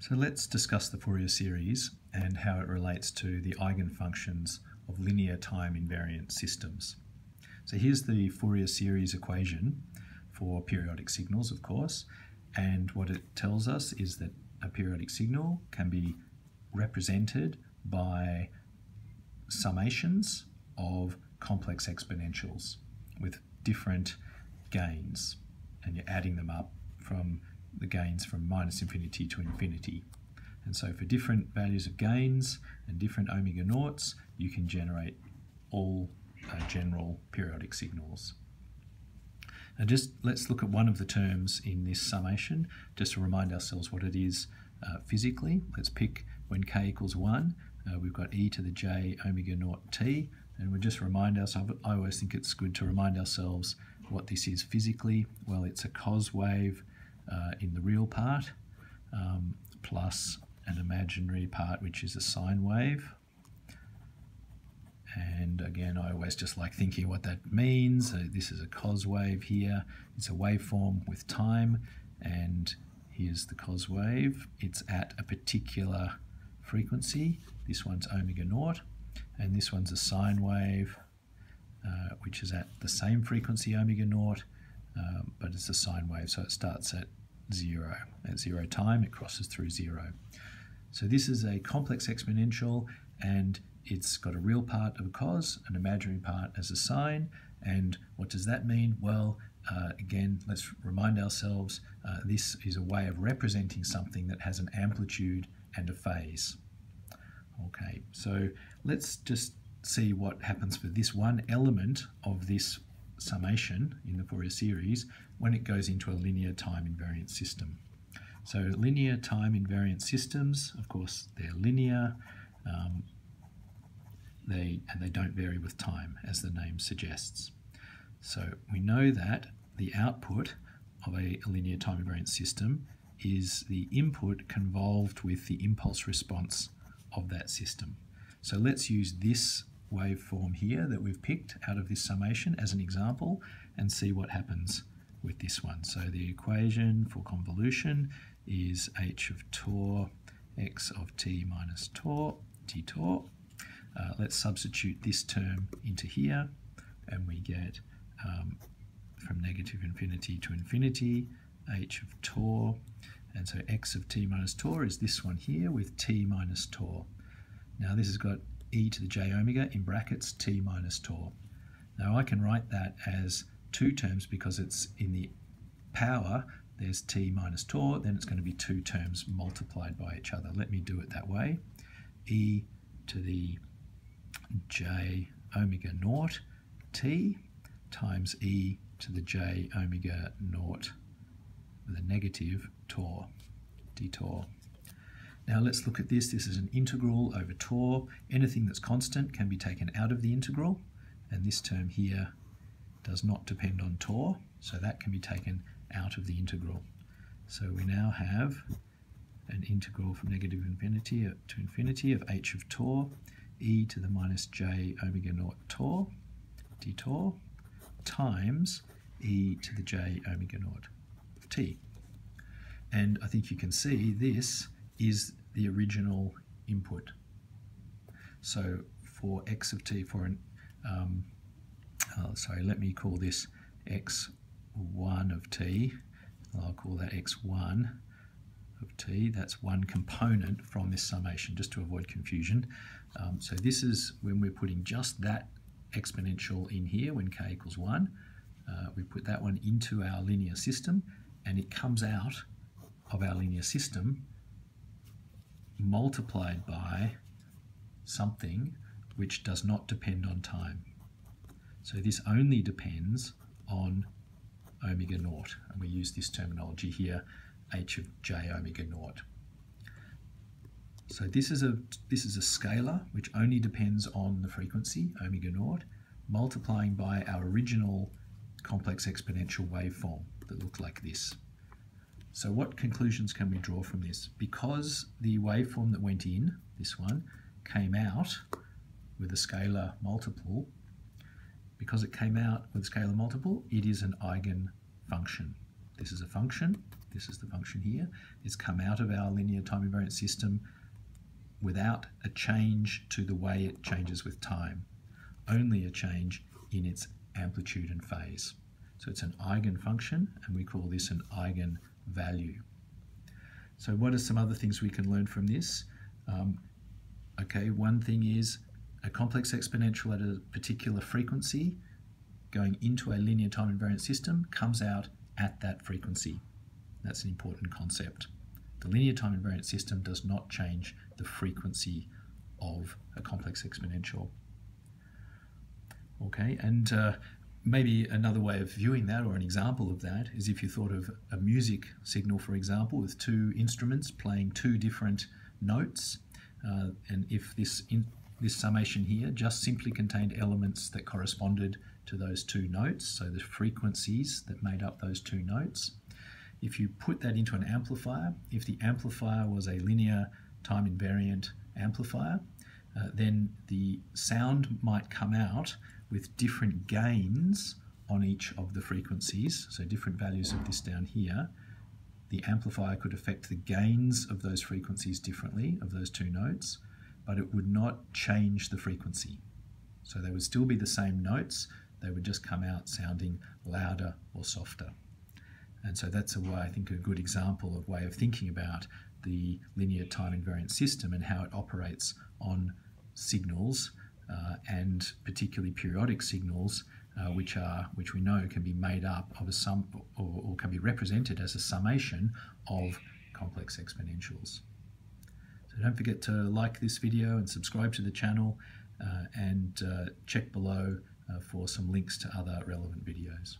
So let's discuss the Fourier series and how it relates to the Eigen Functions of linear time invariant systems. So here's the Fourier series equation for periodic signals, of course, and what it tells us is that a periodic signal can be represented by summations of complex exponentials with different gains, and you're adding them up from the gains from minus infinity to infinity. And so for different values of gains and different omega naughts, you can generate all general periodic signals. And let's look at one of the terms in this summation, just to remind ourselves what it is physically. Let's pick when k equals 1, we've got e to the j omega naught t, and we'll just remind ourselves, I always think it's good to remind ourselves what this is physically. Well, it's a cos wave in the real part, plus an imaginary part which is a sine wave. And again, I always just like thinking what that means. So this is a cos wave here. It's a waveform with time, and here's the cos wave. It's at a particular frequency. This one's omega naught, and this one's a sine wave, which is at the same frequency, omega naught, but it's a sine wave, so it starts at 0. At 0 time, it crosses through 0. So this is a complex exponential, and it's got a real part of a cos, an imaginary part as a sine. And what does that mean? Well, again, let's remind ourselves, this is a way of representing something that has an amplitude and a phase. Okay, so let's just see what happens for this one element of this summation in the Fourier series when it goes into a linear time invariant system. So linear time invariant systems, of course, they're linear, they don't vary with time, as the name suggests. So we know that the output of a linear time invariant system is the input convolved with the impulse response of that system. So let's use this waveform here that we've picked out of this summation as an example and see what happens with this one. So the equation for convolution is h of tau x of t minus tau d tau. Let's substitute this term into here, and we get from negative infinity to infinity h of tau, and so x of t minus tau is this one here with t minus tau. Now this has got e to the j omega in brackets t minus tau. Now I can write that as two terms because it's in the power. There's t minus tau, then it's going to be two terms multiplied by each other. Let me do it that way. E to the j omega naught t times e to the j omega naught with a negative tau, d tau. Now let's look at this. This is an integral over tau. Anything that's constant can be taken out of the integral, and this term here does not depend on tau, so that can be taken out of the integral. So we now have an integral from negative infinity to infinity of h of tau e to the minus j omega naught tau d tau times e to the j omega naught of t. And I think you can see this is the original input. So for x of t, for an let me call this x1 of t. I'll call that x1 of t. That's one component from this summation, just to avoid confusion. So this is when we're putting just that exponential in here when k equals 1. We put that one into our linear system, and it comes out of our linear system multiplied by something which does not depend on time. So this only depends on omega naught, and we use this terminology here, h of j omega naught. So this is a scalar which only depends on the frequency, omega naught, multiplying by our original complex exponential waveform that looked like this. So what conclusions can we draw from this? Because the waveform that went in, this one, came out with a scalar multiple, because it came out with a scalar multiple, it is an eigen function. This is a function, this is the function here, is come out of our linear time invariant system without a change to the way it changes with time, only a change in its amplitude and phase. So it's an eigen function, and we call this an eigenvalue. So what are some other things we can learn from this? Okay, one thing is a complex exponential at a particular frequency going into a linear time invariant system comes out at that frequency. That's an important concept. The linear time invariant system does not change the frequency of a complex exponential. Okay, and maybe another way of viewing that, or an example of that, is if you thought of a music signal, for example, with two instruments playing two different notes, and if this summation here just simply contained elements that corresponded to those two notes, so the frequencies that made up those two notes. If you put that into an amplifier, if the amplifier was a linear time invariant amplifier, then the sound might come out with different gains on each of the frequencies, so different values of this down here. The amplifier could affect the gains of those frequencies differently, of those two notes, but it would not change the frequency. So they would still be the same notes, they would just come out sounding louder or softer. And so that's I think a good example of way of thinking about the linear time invariant system and how it operates on signals, and particularly periodic signals, which we know can be made up of a sum, or can be represented as a summation of complex exponentials. So don't forget to like this video and subscribe to the channel, and check below for some links to other relevant videos.